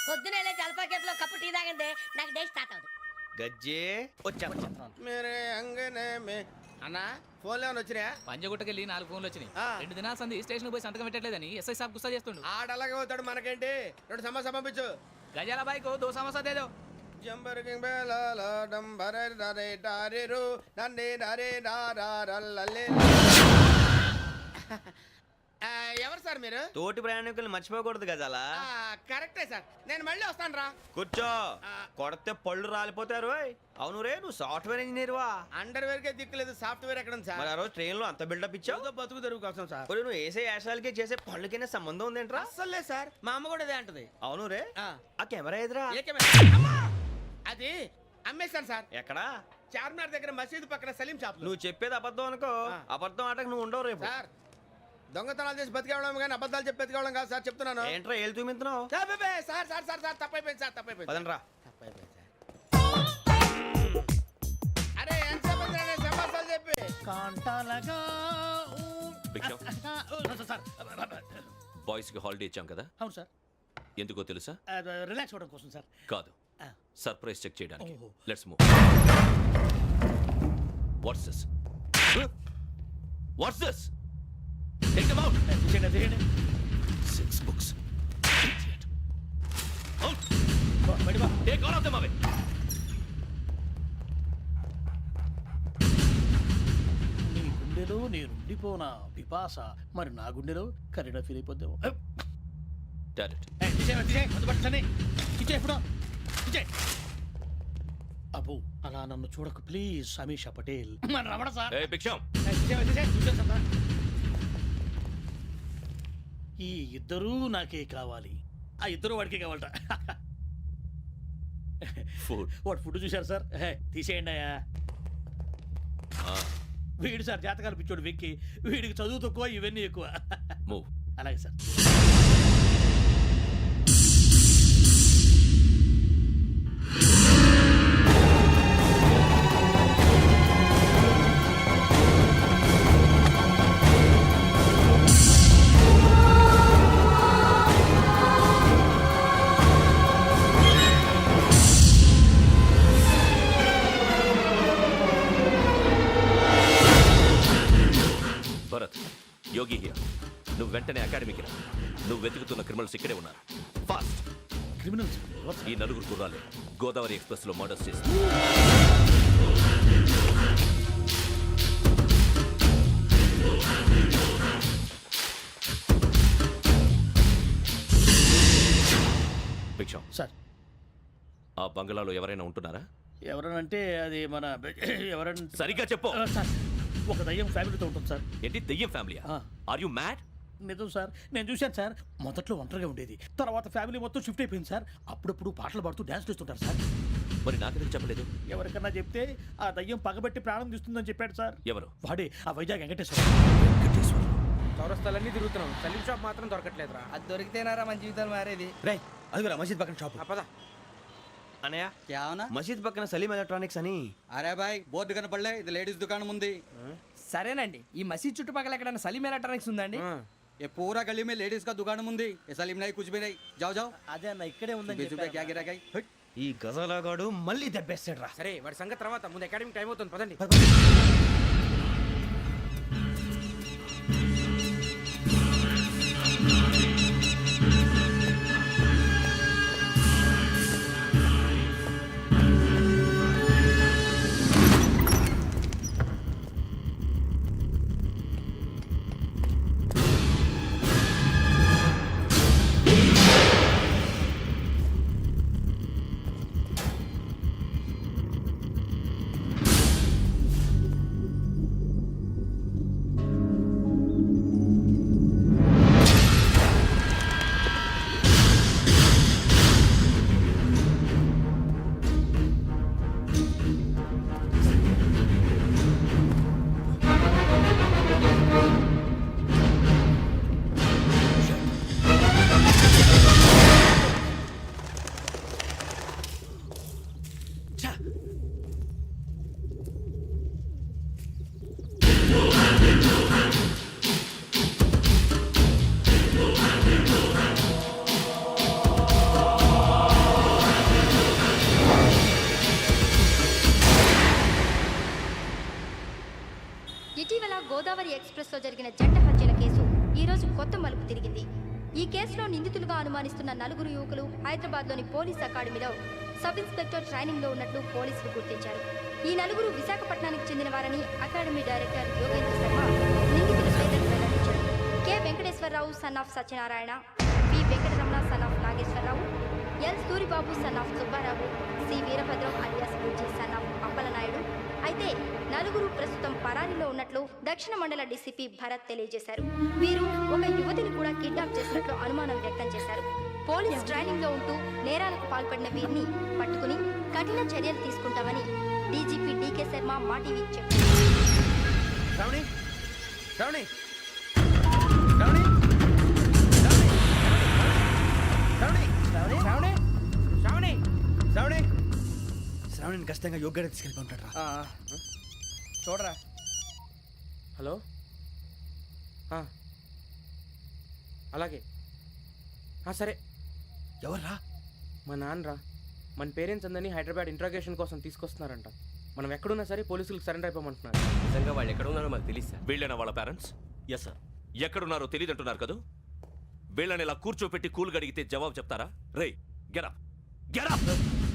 పొద్దునే జలపా కేఫ్ లో cup tea తాగండి నాకు డే స్టార్ట్ అవుతుంది. గజ్జే వచ్చాను. మేరే అంగనే మే అన్నా ఫోన్లో వచ్చినా పంజగుట్టకెళ్ళి 4 ఫోన్లు వచ్చినాయి. 2 దినాల సంది స్టేషన్ పోయి సంతకం పెట్టలేదని ఎస్ఐ సాబ్ గుస్తా చేస్తుండు. ఆడలాగే పోతాడు మనకేంటి 2 సమస్య పంపించు. గజాల బైక్ 2 సమస్య దేదో. జంబరకింగ్ బేలాల డంబర డరే డారెరు నన్నే నరే నారల్లలే. ఎవరు సార్ మీరు? తోటి ప్రయాణికుల్ని మర్చిపోకూడదు గజాల. కరెక్టే సార్, నేను మళ్ళీ వస్తాను రా. కూర్చో, కొడితే పళ్ళు రాలిపోతారు. అవును రే, నువ్వు సాఫ్ట్వేర్ ఇంజనీర్ వా? అండర్వేర్ కే దిక్కులేదు, సాఫ్ట్వేర్ ఎక్కడ ఉంది సార్? మరి ఆ రోజు ట్రైన్ లో అంత బిల్డప్ ఇచ్చావు. బతుకు తెరుగు కోసం సార్. మరి నువ్వు వేసే యాశాలకి చేసే పళ్ళకైనా సంబంధం ఉందేంట్రా? అస్సలు లేదు సార్, మా అమ్మ కూడా అదే అంటది. అవును రే, ఆ కెమెరా ఎదురా అది అమ్మేశాను సార్. ఎక్కడా? చార్మినార్ దగ్గర మసీదు పక్కన సలీం షాప్. నువ్వు చెప్పేది అబద్ధం అనుకో, అబద్ధం ఆటకు నువ్వు ఉండవు రేపు. సార్ దొంగతనాలు చేసి బతికేవడం కానీ అబద్ధాలు చెప్పి బతికేవడం కాదు సార్, చెప్తున్నాను. ఏంట్రా ఏళ్ళు చూపించినావు? Sir sir sir sir sir తప్పైపోయింది సార్, తప్పైపోయింది. పదండ్రా. తప్పైపోయింది సార్. అరే ఎంత సమాసాలు చెప్పి కాంటాలగా బాయ్స్ కి హాలిడే ఇచ్చాం కదా, అవును సార్. ఎందుకో తెలుసా? రిలాక్స్ అవ్వడం కోసం సార్. కాదు, సర్ప్రైజ్ చెక్ చేయడానికి. ఓహో. Let's move. What's this? What's this? Take them out. తీయండి. 6 books. Out. బయటివా. Take all of them away. నీ గుండెలో నేనుండిపోనా పిపాస, మరి నా గుండెలో కరీడా ఫీల్ అయిపోద్దాము. Direct. అబ్బో అలా నన్ను చూడకు ప్లీజ్, సమీషా పటేల్. మన రమణ సార్. Hey, Biksham. ఈ ఇద్దరూ నాకే కావాలి, ఆ ఇద్దరు వాడికే కావాలట. Food. వాడు ఫుడ్ చూశారు సార్. తీసేయండి అయ్యా. వీడు సార్ జాతకాలు పిచ్చోడు వెక్కి, వీడికి చదువు తక్కువ ఇవన్నీ ఎక్కువ. Move. అలాగే సార్. Bharat, Yogi here. నువ్వు వెంటనే అకాడమీకి రా. నువ్వు వెతుకుతున్న క్రిమినల్స్ ఇక్కడే ఉన్నారు. ఫాస్ట్. క్రిమినల్స్ ఈ 4 కుర్రాలే గోదావరి ఎక్స్ప్రెస్ లో మర్డర్స్ చేసి. భిక్షం సార్. ఆ బంగ్లాలో ఎవరైనా ఉంటున్నారా? ఎవరనంటే అది మన ఎవరన్నా సరిగ్గా చెప్పు. సార్, ఒక దయ్యం ఫ్యామిలీతో ఉంటుంది సార్. ఏంటి దెయ్యం ఫ్యామిలీ? Are you mad? నిజం సార్, నేను చూశాను సార్. మొదట్లో ఒంటరిగా ఉండేది, తర్వాత ఫ్యామిలీ మొత్తం షిఫ్ట్ అయిపోయింది సార్. అప్పుడప్పుడు పాటలు పాడుతూ డ్యాన్స్ చేస్తుంటారు సార్. మరి నాకెందుకు చెప్పలేదు? ఎవరికన్నా చెప్తే ఆ దయ్యం పగబెట్టి ప్రాణం తీస్తుందని చెప్పాడు సార్. ఎవరు? వాడే ఆ వైజాగ్ వెంకటేశ్వర. చౌరస్తాలన్నీ తిరుగుతున్నాం, సలీం షాప్ మాత్రం దొరకట్లేదురా. అది దొరికితేనారా మన జీవితాలు మారేది. రే అదిగురా మసీద్ పక్కన షాప్. పదా అనయ్య, क्या होना? మసీద్ పక్కన సలీం ఎలక్ట్రానిక్స్ అని. అరే బాయ్ బోర్డు కనపడలే, ఇది లేడీస్ దుకాణం ఉంది. సరేనండి, ఈ మసీద్ చుట్టుపక్కల ఎక్కడైనా సలీం ఎలక్ట్రానిక్స్ ఉందండి? ये पूरा गली में लेडीज का दुकान मुंदी, ये सलीम नहीं कुछ भी नहीं. जाओ जाओ. అదే అన్న ఇక్కడే ఉందని बीस रुपए क्या गिरा गई. ఈ గజాలగాడు మళ్ళీ దెబ్బేస్తాడు రా. సరే వాడి సంగతి తర్వాత, ముందు అకాడమిక్ టైం అవుతుంది పదండి. లో జరిగిన జంట హత్యల కేసు ఈ రోజు కొత్త మలుపు తిరిగింది. ఈ కేసులో నిందితులుగా అనుమానిస్తున్న 4 యువకులు హైదరాబాద్లోని పోలీస్ అకాడమీలో సబ్ ఇన్స్పెక్టర్ ట్రైనింగ్ లో ఉన్నట్లు పోలీసులు గుర్తించారు. ఈ 4 విశాఖపట్నానికి చెందిన వారని అకాడమీ డైరెక్టర్ యోగేంద్ర శర్మ నిందితుల పేర్లను వెల్లడించారు. K Venkateswara Rao son of Satyanarayana, P Venkataramana son of Nageswara Rao, L Suribabu son of Subba Rao, C Veerabhadram alias Bujji son of Appala Naidu. అయితే 4 ప్రస్తుతం పరారీలో ఉన్నట్లు దక్షిణ మండల డీసీపీ భరత్ తెలియజేశారు. వీరు ఒక యువతిని కూడా కిడ్నాప్ చేసినట్లు అనుమానం వ్యక్తం చేశారు. పోలీస్ ట్రైనింగ్ లో ఉంటూ నేరాలకు పాల్పడిన వీరిని పట్టుకుని కఠిన చర్యలు తీసుకుంటామని డీజీపీ డీకే శర్మ మా టీవీకి చెప్పారు. శ్రావణి శ్రావణి శ్రావణి శ్రావణి శ్రావణి శ్రావణి శ్రావణి శ్రావణిని ఖచ్చితంగా యోగ్యత తీసుకెళ్ళి ఉంటాడు రా. చూడరా. హలో అలాగే సరే. ఎవర్రా? మా నాన్నరా. మన పేరెంట్స్ అందరినీ హైదరాబాద్ ఇంట్రాగేషన్ కోసం తీసుకొస్తున్నారంట. మనం ఎక్కడున్నా సరే పోలీసులకు సరెండర్ అయిపోమంటున్నారు. నిజంగా వాళ్ళు ఎక్కడ ఉన్నారో మాకు తెలియదు సార్. వీళ్ళైనా వాళ్ళ పేరెంట్స్? Yes sir. ఎక్కడున్నారో తెలియదంటున్నారు కదా. వీళ్ళని ఇలా కూర్చోపెట్టి కూల్ గడిగితే జవాబు చెప్తారా? రేయ్ గెటప్ గెటప్.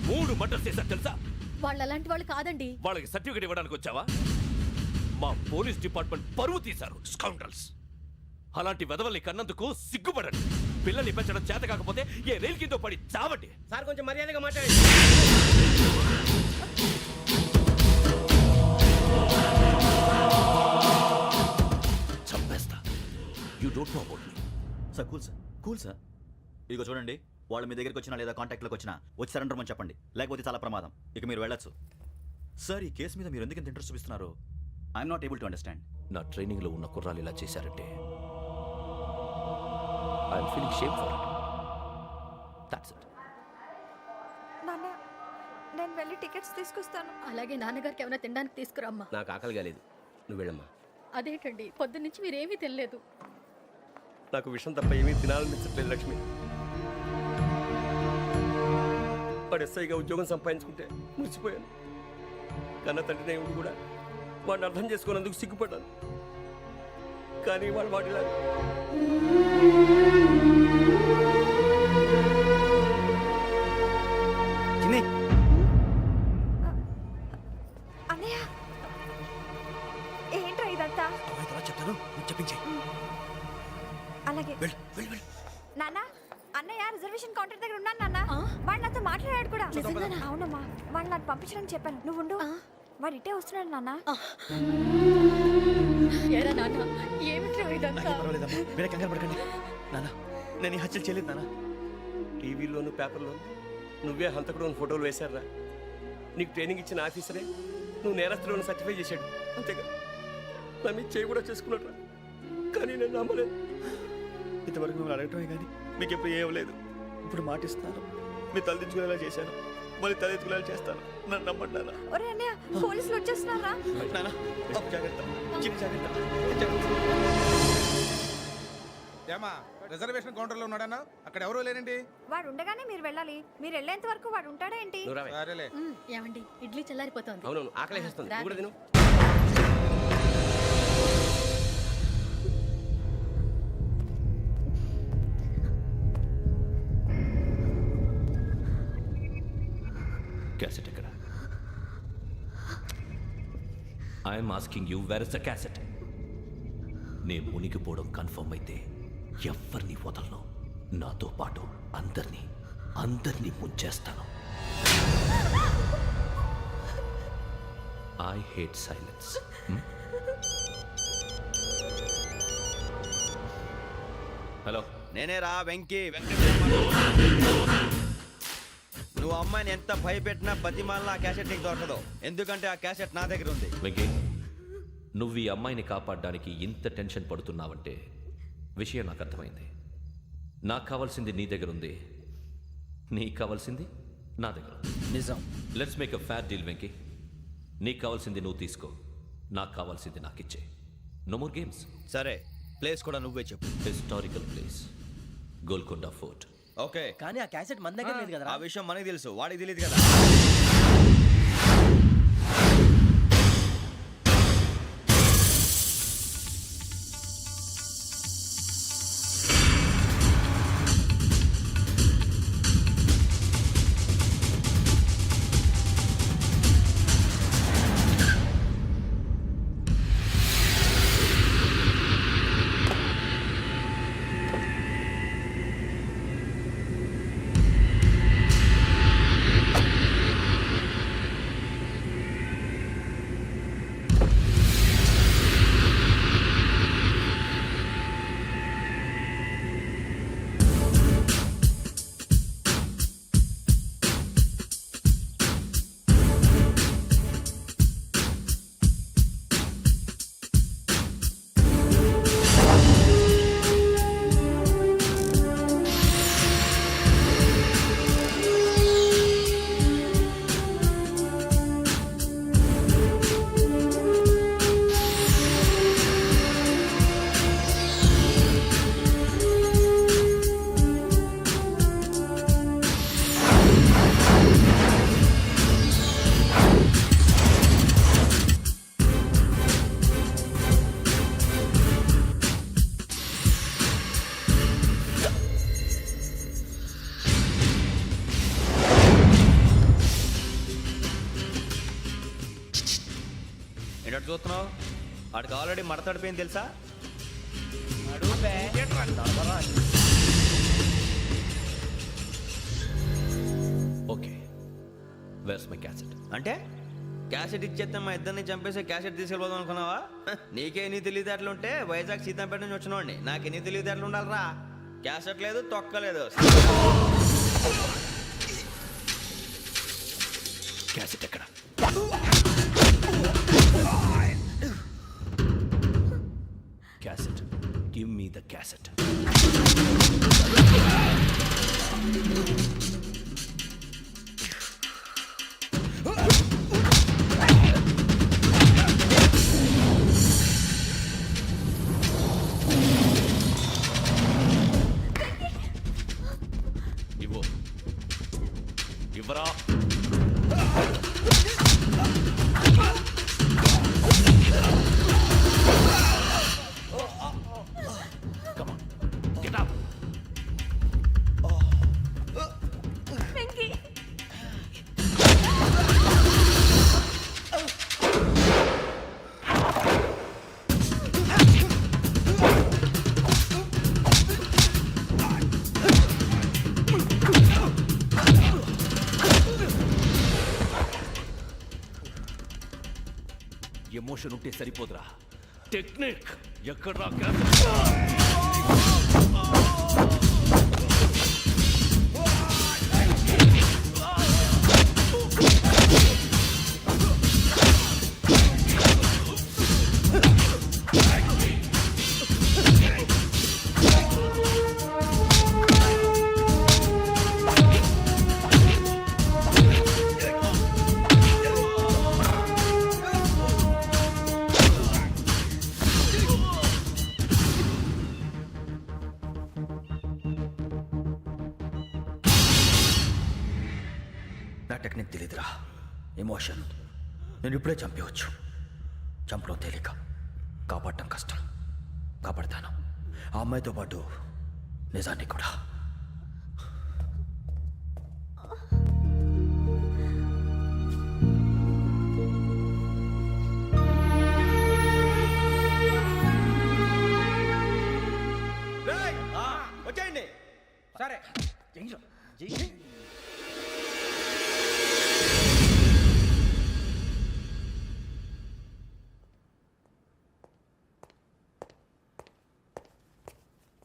3 మర్డర్స్ చేశారు తెలుసా? వాళ్ళు అలాంటి వాళ్ళు కాదండి. వాళ్ళకి సర్టిఫికేట్ ఇవ్వడానికి వచ్చావా? మా పోలీస్ డిపార్ట్మెంట్ పరువు తీశారు స్కౌండ్రల్స్. అలాంటి వెధవల్ని కన్నందుకు సిగ్గుపడండి. పిల్లల్ని పెంచడం చేత కాకపోతే ఏ రైలు కింద పడి చావండి. సార్ కొంచెం మర్యాదగా మాట్లాడండి. చంపేస్తా. You don't know about me. Sir cool sir. ఇదిగో చూడండి, వాళ్ళు మీ దగ్గరికి వచ్చినా లేదా కాంటాక్ట్లోకి వచ్చినా వచ్చి సరెండర్ అని చెప్పండి, లేకపోతే చాలా ప్రమాదం. ఇక మీరు వెళ్ళొచ్చు. సార్, ఈ కేసు మీద మీరు ఎందుకు ఇంత ఇంట్రెస్ట్ చూపిస్తున్నారు? I'm not able to understand. నా ట్రైనింగ్లో ఉన్న కుర్రాలు ఇలా చేశారంటే I'm feeling shame for it. That's it. నాన్న, నేను వెళ్ళి టికెట్స్ తీసుకొస్తాను. అలాగే నాన్నగారికి ఏమైనా తినడానికి తీసుకురమ్మా. నాకు ఆకలి కాలేదు, నువ్వు వెళ్ళమ్మా. అదేంటండి, పొద్దున్నుంచి మీరేమీ తినలేదు. నాకు విషయం తప్ప ఏమీ తినాలనిపించట్లేదు లక్ష్మి. వాడు ఎస్ఐగా ఉద్యోగం సంపాదించుకుంటే మురిసిపోయాను. కన్న తండ్రినే ఉండి కూడా వాడిని అర్థం చేసుకున్నందుకు సిగ్గుపడ్డాను. కానీ వాడు వాడిలా అన్నయ్య, ఏంట్రా ఇదంతా? చెప్తాను, చెప్పించే. అలాగే నాన్న, అన్నయ్య రిజర్వేషన్ కౌంటర్ దగ్గర ఉన్నాను నాన్న. వాడు నాతో మాట్లాడాడు కూడా. అవునమ్మా, వాడు నాకు పంపించడానికి చెప్పాను. నువ్వు ఉండు, వాడు ఇట్టే వస్తున్నాడు నాన్న. ఏరా నాన్న, ఏమిట్రా ఇదంతా? పర్వాలేదమ్మా, వేరే కంగారు పడకండి. నాన్న, నేను ఈ హత్యలు చేయలేదు నాన్న. టీవీలోను పేపర్లోను నువ్వే హంతకుడు ఫోటోలు వేశారా? నీకు ట్రైనింగ్ ఇచ్చిన ఆఫీసరే నువ్వు నేరస్తులను సర్టిఫై చేశాడు. అంతేగా నా మీద చేయి కూడా చేసుకున్నట్రా. కానీ నేను నమ్మలేదు. ఇంతవరకు మిమ్మల్ని అడగటమే కానీ మీకు ఎప్పుడు ఏం లేదు. ఇప్పుడు మాటిస్తాను, మీ తలదించుకునేలా చేశాను, మళ్ళీ తలెత్తుకునేలా చేస్తాను. నన్ను నమ్మండి నాన్న. ఒరే అన్నయ్య, పోలీసులు వచ్చేస్తున్నారా? నాన్న, జాగ్రత్త, చిన్న జాగ్రత్త. ఏమా రిజర్వేషన్ కౌంటర్ లో ఉన్నాడన్నా? అక్కడ ఎవరూ లేనండి. వాడు ఉండగానే మీరు వెళ్ళాలి. మీరు వెళ్ళేంత వరకు వాడు ఉంటాడా ఏంటి? సరేలే. ఏమండి, ఇడ్లీ చల్లారిపోతుంది. అవును, ఆకలేస్తుంది. నువ్వు కూడా తిను. క్యాసెట్ ఎక్కడ? I'm asking you, where is the cassette? నే మునిగిపోవడం కన్ఫర్మ్ అయితే ఎవ్వరిని వదలను. నాతో పాటు అందరినీ ముంచేస్తాను. I hate silence. హలో, నేనేరా వెంకీ. నువ్వు అమ్మాయిని ఎంత భయపెట్టినా బతిమాలినా ఆ క్యాసెట్ నీకు దొరకదు. ఎందుకంటే ఆ క్యాసెట్ నా దగ్గర ఉంది. వెంకీ, నువ్వు ఈ అమ్మాయిని కాపాడడానికి ఇంత టెన్షన్ పడుతున్నావంటే విషయం నాకు అర్థమైంది. నాకు కావాల్సింది నీ దగ్గర ఉంది, నీకు కావాల్సింది నా దగ్గర ఉంది. నిజం. Let's make a fair deal Venky. నీకు కావాల్సింది నువ్వు తీసుకో, నాకు కావాల్సింది నాకు ఇచ్చే. No more games. సరే, ప్లేస్ కూడా నువ్వే చెప్పు. Historical place, Golconda fort. Okay, కానీ ఆ క్యాసెట్ మన దగ్గర లేదు కదా. ఆ విషయం మనకి తెలుసు, వాడికి తెలియదు కదా. ఏంటంటే చూస్తున్నావు వాడికి ఆల్రెడీ మడతడిపోయింది తెలుసా ఓకే వేర్స్ మై క్యాసెట్ అంటే క్యాసెట్ ఇచ్చేస్తే మా ఇద్దరిని చంపేసి క్యాసెట్ తీసుకెళ్ళిపోదాం అనుకున్నావా నీకే ఎన్ని తెలివితేటలు ఉంటే వైజాగ్ సీతంపేట నుంచి వచ్చినోడిని నాకు ఎన్ని తెలివితేటలు ఉండాలిరా క్యాసెట్ లేదు తొక్కలేదు క్యాసెట్ ఎక్కడ cassette give me the cassette ఇవ్వు ఇవ్వరా Come on, get up. Emotion ఉంటే సరిపోదురా టెక్నిక్ ఎక్కడ నా టెక్నిక్ తెలీదురా ఎమోషన్ నేను ఇప్పుడే చంపేవచ్చు చంపడం తేలిక కాపాడటం కష్టం కాపాడతాను ఆ అమ్మాయితో పాటు నిజాన్ని కూడా వచ్చేయండి సరే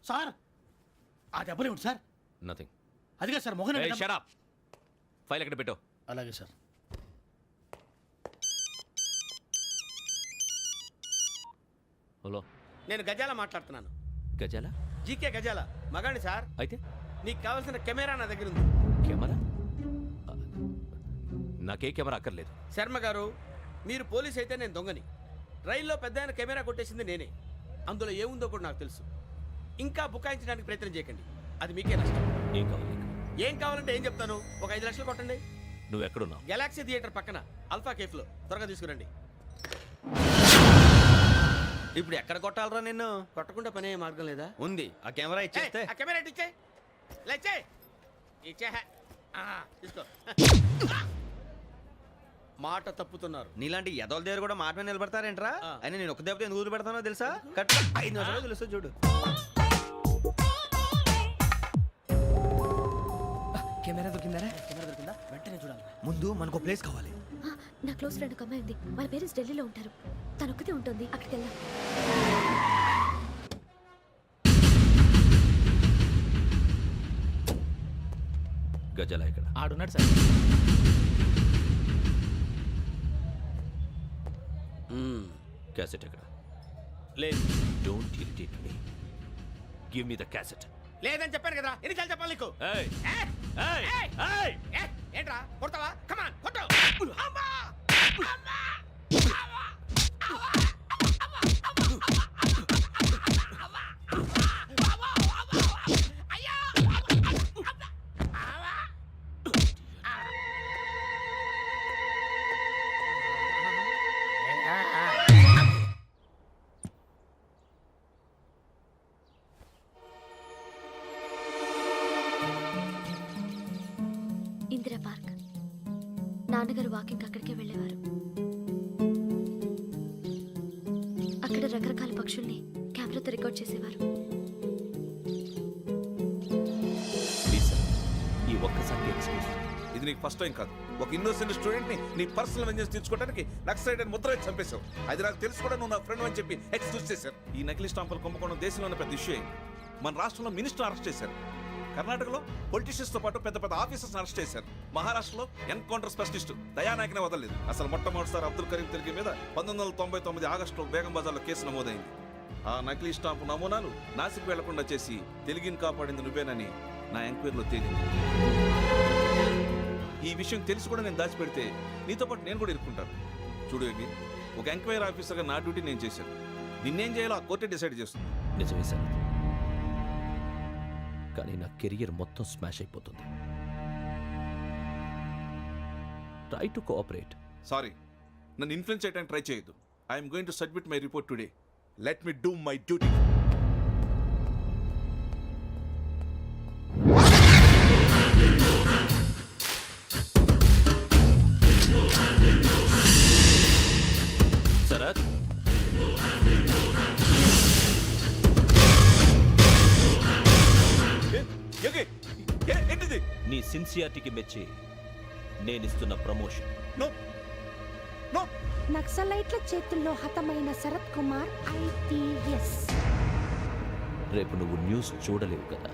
సార్ ఆ దెబ్బలేమిటి సార్? నథింగ్ అదిగా సార్ మొహన్ షట్ అప్ ఫైల్ ఎక్కడ పెట్టు అలాగే సార్. హలో నేను గజాల మాట్లాడుతున్నాను. గజాల జీకే గజాల మగాండి సార్. అయితే నీకు కావాల్సిన కెమెరా నా దగ్గర ఉంది. కెమెరా నాకే కెమెరా అక్కర్లేదు. శర్మ గారు మీరు పోలీస్ అయితే నేను దొంగని. రైల్లో పెద్ద ఆయన కెమెరా కొట్టేసింది నేనే. అందులో ఏముందో కూడా నాకు తెలుసు. ఇంకా బుకాయించడానికి ప్రయత్నం చేయకండి, అది మీకే నష్టం. ఏం కావాలి నీకు? ఏం కావాలంటే ఏం చెప్తాను, ఒక 5 లక్షలు కొట్టండి. నువ్వు ఎక్కడున్నావు? గెలాక్సీ థియేటర్ పక్కన అల్ఫా కేఫ్లో. త్వరగా తీసుకురండి. ఇప్పుడు ఎక్కడ కొట్టాలరా నిన్ను? కొట్టకుండా పనే మార్గం లేదా? ఉంది ఆ కెమెరా ఇచ్చేస్తే ఆ కెమెరా ఇచ్చే లేచే ఇచ్చే తీసుకో. మాట తప్పుతున్నారు. నీలాంటి ఎదల దగ్గర కూడా మాట మీద నిలబడతారేంట్రా? ఆ. అయినా నేను ఒక దెబ్బతో ఎందుకు పెడతానో తెలుసా? కట్ 5 నిమిషాలు తెలుసు చూడు. కెమెరా దొరికిందా? వెంటనే చూడాలి. ముందు మనకు ప్లేస్ కావాలి. నా క్లోజ్ ఫ్రెండ్ ఒక అమ్మాయి ఉంది. వాళ్ళ పేరెంట్స్ ఢిల్లీలో ఉంటారు. తను ఒక్కతే ఉంటుంది. అక్కడికి వెళ్దాం. గజాల ఇక్కడ ఆడున్నాడు సార్. క్యాసెట్ ఎక్కడ? లేదు. Don't irritate me. Give me the cassette. లేదని చెప్పాను కదా, ఎన్నిసార్లు చెప్పాలి నీకు? ఏయ్ ఏయ్! ఏయ్ ఏయ్! ఏయ్ ఏంట్రా కొడతావా? కమాన్ కొట్టు. అమ్మా! అమ్మా! ఇందిరా పార్క్. నాన్నగారు వాకింగ్ అక్కడికే వెళ్ళేవారు. రకరకాల పక్షుల్ని కెమెరాతో రికార్డ్ చేసేవారు. ప్లీజ్ సార్, ఈ ఒక్కసారి ఎక్స్క్యూజ్. ఇది నీకు ఫస్ట్ టైం కాదు. ఒక ఇన్నోసెంట్ స్టూడెంట్ ని నీ పర్సనల్ వెంజెన్స్ తీర్చుకోవడానికి నక్సలైట్ అని ముద్ర వేసి చంపేశావు. అది నాకు తెలుసు కూడా నువ్వు నా ఫ్రెండ్ అని చెప్పి ఎక్స్క్యూజ్ చేశారు. ఈ నకిలీ స్టాంపులు కుంభకోణం దేశంలో ఉన్న పెద్ద ఇష్యూ అయింది. మన రాష్ట్రంలో మినిస్టర్ అరెస్ట్ చేశారు. కర్ణాటకలో పొలిటీషియన్స్ తో పాటు పెద్ద పెద్ద ఆఫీసర్స్ అరెస్ట్ చేశారు. మహారాష్ట్రలో ఎన్కౌంటర్ స్పెషలిస్ట్ దయానాయకనే వదలలేదు. అసలు మొట్టమొదటిసారి అబ్దుల్ కరీం తిరిగి మీద 1999 ఆగస్టులో బేగం బజార్లో కేసు నమోదైంది. ఆ నకిలీ స్టాంపు నమూనాలు నాసిక్ వెళ్లకుండా చేసి తెలుగుని కాపాడింది నువ్వేనని నా ఎంక్వైరీలో తేలింది. ఈ విషయం తెలిసి కూడా నేను దాచిపెడితే నీతో పాటు నేను కూడా ఇరుక్కుంటాను. చూడు యోగి, ఒక ఎంక్వైరీ ఆఫీసర్గా నా డ్యూటీ నేను చేశాను. నిన్నేం చేయాలో ఆ కోర్టే డిసైడ్ చేస్తుంది. నిజమే సార్, కానీ నా కెరియర్ మొత్తం స్మాష్ అయిపోతుంది. Try to cooperate. సారీ, నన్ను ఇన్ఫ్లుయెన్స్ చేయడానికి ట్రై చేయొద్దు. I'm going to submit my report today. Let me do my duty. Sarath, ఏంటిది? నీ సిన్సియారిటీకి మెచ్చి నేనిస్తున్న ప్రమోషన్. No no. నక్సలైట్ల చేతుల్లో హతమైన శరత్ కుమార్ IPS. రేపు నువ్వు న్యూస్ చూడలేవు కదా,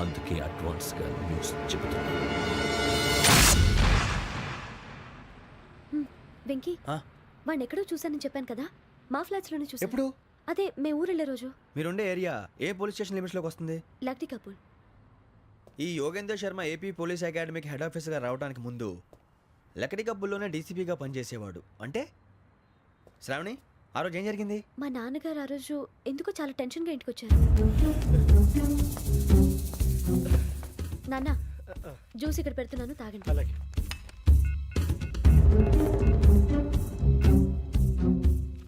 అందుకే అడ్వాన్స్గా న్యూస్ చెబుతున్నా. వెంకీ, వాడిని ఎక్కడో చూశానని చెప్పాను కదా, మా ఫ్లాట్స్ లోనే చూసాను. ఎప్పుడు? అదే మేము ఊరెళ్ళే రోజు. మీరుండే ఏరియా ఏ పోలీస్ స్టేషన్ లిమిట్స్లోకి వస్తుంది? లక్టీ కపూర్. ఈ యోగేందర్ శర్మ ఏపీ పోలీస్ అకాడమీకి హెడ్ ఆఫీసర్గా రావడానికి ముందు లకడి కబ్బుల్లోనే డీసీపీగా పనిచేసేవాడు. అంటే శ్రావణి, ఆ రోజు ఏం జరిగింది? మా నాన్నగారు ఆ రోజు ఎందుకో చాలా టెన్షన్గా ఇంటికి వచ్చారు. నాన్న, జ్యూస్ ఇక్కడ పెడుతున్నాను, తాగండి. అలాగే.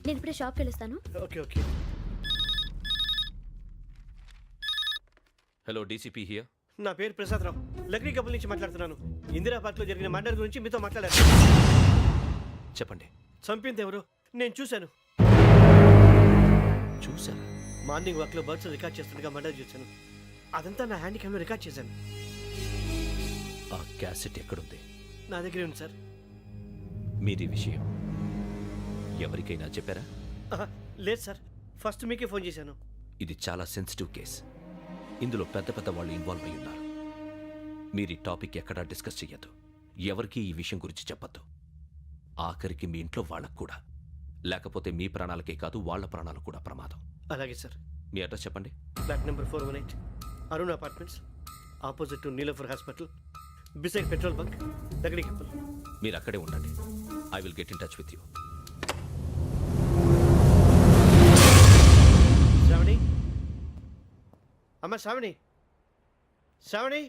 నేను ఇప్పుడే షాప్కి వెళ్ళొస్తాను. Okay okay. Hello, DCP here. నా పేరు ప్రసాదరావు, లక్డీ కపుల్ నుంచి మాట్లాడుతున్నాను. ఇందిరా పార్క్లో జరిగిన మర్డర్ గురించి మీతో మాట్లాడారు. చెప్పండి. చంపింది ఎవరు? నేను చూశాను. చూసారా? మార్నింగ్ వాక్లో బర్డ్స్ రికార్డ్ చేస్తుండగా మర్డర్ చూశాను. అదంతా నా హ్యాండ్ క్యామ్లో రికార్డ్ చేశాను. ఆ క్యాసెట్ ఎక్కడుంది? నా దగ్గరే ఉంది సార్. మీది విషయం ఎవరికైనా చెప్పారా? లేదు సార్, ఫస్ట్ మీకే ఫోన్ చేశాను. ఇది చాలా సెన్సిటివ్ కేస్. ఇందులో పెద్ద పెద్ద వాళ్ళు ఇన్వాల్వ్ అయి ఉన్నారు. మీరు ఈ టాపిక్ ఎక్కడా డిస్కస్ చెయ్యొద్దు. ఎవరికి ఈ విషయం గురించి చెప్పొద్దు. ఆఖరికి మీ ఇంట్లో వాళ్ళకు కూడా. లేకపోతే మీ ప్రాణాలకే కాదు, వాళ్ళ ప్రాణాలు కూడా ప్రమాదం. అలాగే సార్. మీ అడ్రస్ చెప్పండి. Flat number 418, Arun apartments, opposite to Niloufer hospital, beside petrol bunk, Lakdikapul. మీరు అక్కడే ఉండండి. I will get in touch with you. Sravani, అమ్మ శ్రావణి, శ్రావణి.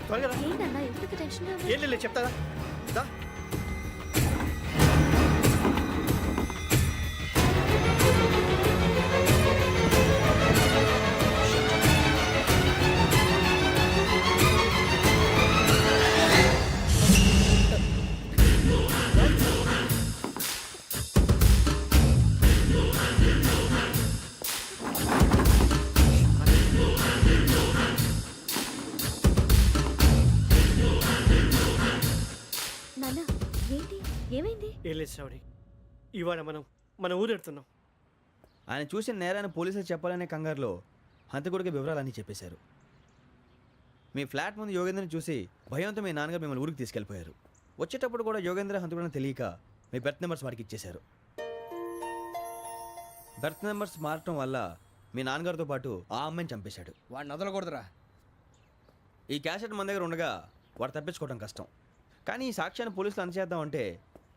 త్వరగా రా. ఏంటన్నా ఎందుకు టెన్షన్గా ఉన్నావు? ఏం లేదు, చెప్తారా? దా. నాన్న, ఏంటి, ఏమైంది? ఏం లేదు శ్రావణి, ఇవాళ మనం మన ఊరెడుతున్నాం. ఆయన చూసిన నేరాన్ని పోలీసులు చెప్పాలనే కంగారులో హంతకుడికి వివరాలన్నీ చెప్పేశారు. మీ ఫ్లాట్ ముందు యోగేంద్రని చూసి భయంతో మీ నాన్నగారు మిమ్మల్ని ఊరికి తీసుకెళ్ళిపోయారు. వచ్చేటప్పుడు కూడా యోగేంద్ర హంతకుడని తెలియక మీ బెర్త్ నెంబర్స్ వాడికి ఇచ్చేశారు. బెర్త్ నెంబర్స్ మారటం వల్ల మీ నాన్నగారితో పాటు ఆ అమ్మాయిని చంపేశాడు. వాడిని వదలకూడదురా. ఈ క్యాసెట్ మన దగ్గర ఉండగా వాడు తప్పించుకోవడం కష్టం. కానీ ఈ సాక్ష్యాన్ని పోలీసులు అందజేద్దామంటే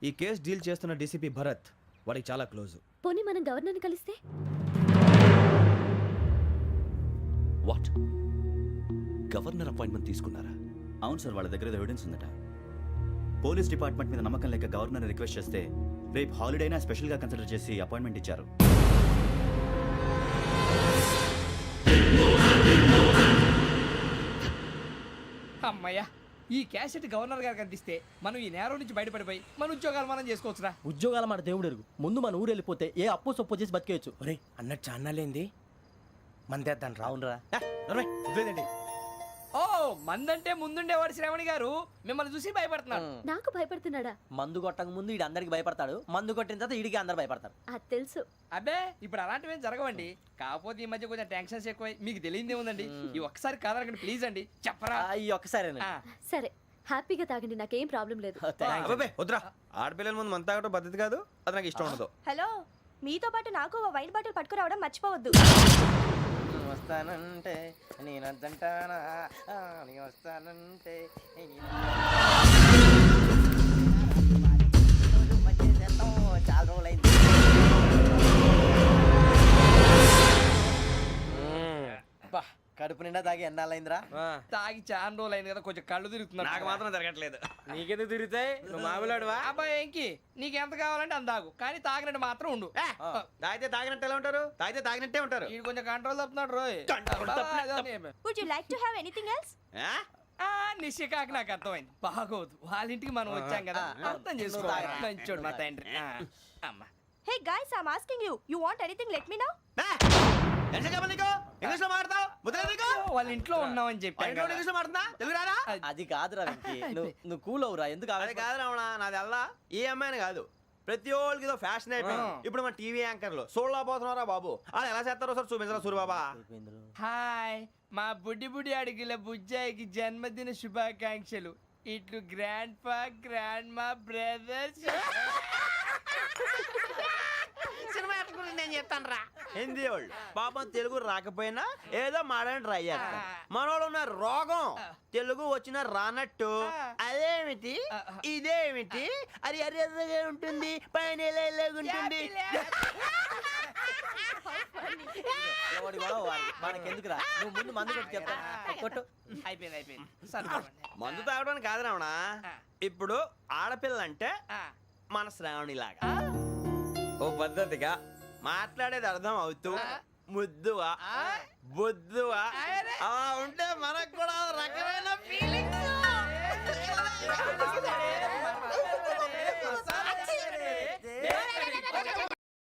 ఈ కేసు డీల్ చేస్తున్న డీసీపీ భరత్ వాడికి చాలా క్లోజు. పోనీ మనం గవర్నర్ని కలిస్తే? వాట్? గవర్నర్ అపాయింట్మెంట్ తీసుకున్నారా? అవును సార్, వాళ్ళ దగ్గర ఎవిడెన్స్ ఉందట. పోలీస్ డిపార్ట్మెంట్ మీద నమ్మకం లేక గవర్నర్ రిక్వెస్ట్ చేస్తే రేపు హాలిడేనా స్పెషల్గా కన్సిడర్ చేసి అపాయింట్మెంట్ ఇచ్చారు. అమ్మయ్యా, ఈ క్యాసెట్ గవర్నర్ గారికి అందిస్తే మనం ఈ నేరం నుంచి బయటపడిపోయి మన ఉద్యోగాలు మనం చేసుకోవచ్చురా. ఉద్యోగాల మాట దేవుడు ఎరుగు. ముందు మన ఊరు వెళ్ళిపోతే ఏ అప్పు సొప్పు చేసి బతికేయచ్చు. ఒరే అన్నట్టు చాన్నాలేంది మందేద్దాను రావునరా. వదిలేదండి. ఓ మందంటే ముందుండేవాడు శ్రావణి గారు మిమ్మల్ని చూసి భయపడుతున్నాడు. నాకు భయపడుతున్నాడా? మందు కొట్టక ముందు ఈడు అందరికి భయపడతాడు, మందు కొట్టిన తర్వాత ఈడికి అందరు భయపడతారు. అది తెలుసు. అబ్బే ఇప్పుడు అలాంటివి ఏం జరగవండి. కాకపోతే ఈ మధ్య కొంచెం టెన్షన్స్ ఎక్కువై మీకు తెలియదే ఉందండి. ఈ ఒక్కసారి కాదనకండి ప్లీజ్ అండి, చెప్పరా. ఈ ఒక్కసారి సరే హ్యాపీగా తాగండి, నాకేం ప్రాబ్లం లేదు. అబ్బాబే వద్దురా, ఆడపిల్లల ముందు మంత తాగడం పద్ధతి కాదు, అది నాకు ఇష్టం ఉండదు. హలో, మీతో పాటు నాకు వైన్ బాటిల్ పట్టుకురావడం మర్చిపోవద్దు. వస్తానంటే నేనంటానా, వస్తానంటే చాలా రోజులైంది. కడుపు నిండా తాగి ఎన్నాళ్ళైందిరా? తాగి చాలా రోజులు అయింది కదా, కొంచెం కళ్ళు తిరుగుతున్నాడు. నాకు మాత్రం జరగట్లేదు. నీకెందుకు తిరుగుతాయి? నువ్వు మామిలాడువా? అబ్బాయి ఏంకి నీకు ఎంత కావాలంటే అంత తాగు, కానీ తాగినట్టు మాత్రం ఉండు. తాగితే తాగినట్టు ఎలా ఉంటారు? తాగితే తాగినట్టే ఉంటారు. వీడు కొంచెం కంట్రోల్ తప్పుతున్నాడు రోయ్. Would you like to have anything else? నిశ్చికాకి నాకు అర్థమైంది. బాగోదు, వాళ్ళ ఇంటికి మనం వచ్చాం కదా, అర్థం చేసుకోవాలి. మంచోడు మా తండ్రి. అమ్మా hey guys, I am asking you, you want anything let me know. English లో మాట్లాడతావు? వాళ్ళ ఇంట్లో ఉన్నామని చెప్పి ఇంగ్లీష్ లో మాట్లాడుతున్నా, తెలుగు రాదా? అది కాదురా వెంకీ, నువ్వు కూల్ అవురా. ఎందుకు అదే కాదు రావణ, నాది అల్లా ఏ అమ్మాయిని కాదు, ప్రతి ఒక్కరికి ఏదో ఫ్యాషన్ అయిపోయింది. ఇప్పుడు మన టీవీ యాంకర్లు సోళ్ళ పోతున్నారా బాబు, వాళ్ళు ఎలా చేస్తారో సార్ చూపించరా సూరిబాబా. హాయ్, మా బుడ్డి బుడి అడిగిల బుజ్జాయికి జన్మదిన శుభాకాంక్షలు. ఇట్లు గ్రాండ్ ఫా గ్రాండ్ మా బ్రదర్స్. సినిమా గురించి నేను చెప్తాను రా. హిందీ వాళ్ళు పాపం తెలుగు రాకపోయినా ఏదో మాడని ట్రై చేస్తారు. మనోళ్ళు ఉన్న రోగం తెలుగు వచ్చిన రానట్టు అదేమిటి ఇదేమిటి అది అర్యగా ఉంటుంది, పైన ఉంటుంది. మనకెందుకురా, నువ్వు ముందు మందు కొట్టి చెప్తా. అయిపోయింది. మందు తాగడానికి కాదు రావణ, ఇప్పుడు ఆడపిల్లంటే మన శ్రావణి లాగా ఓ పద్ధతిగా మాట్లాడేది అర్థం అవుతూ ముద్దువా బొద్దువా అలా ఉంటే మనకు కూడా రకమైన ఫీలింగ్స్.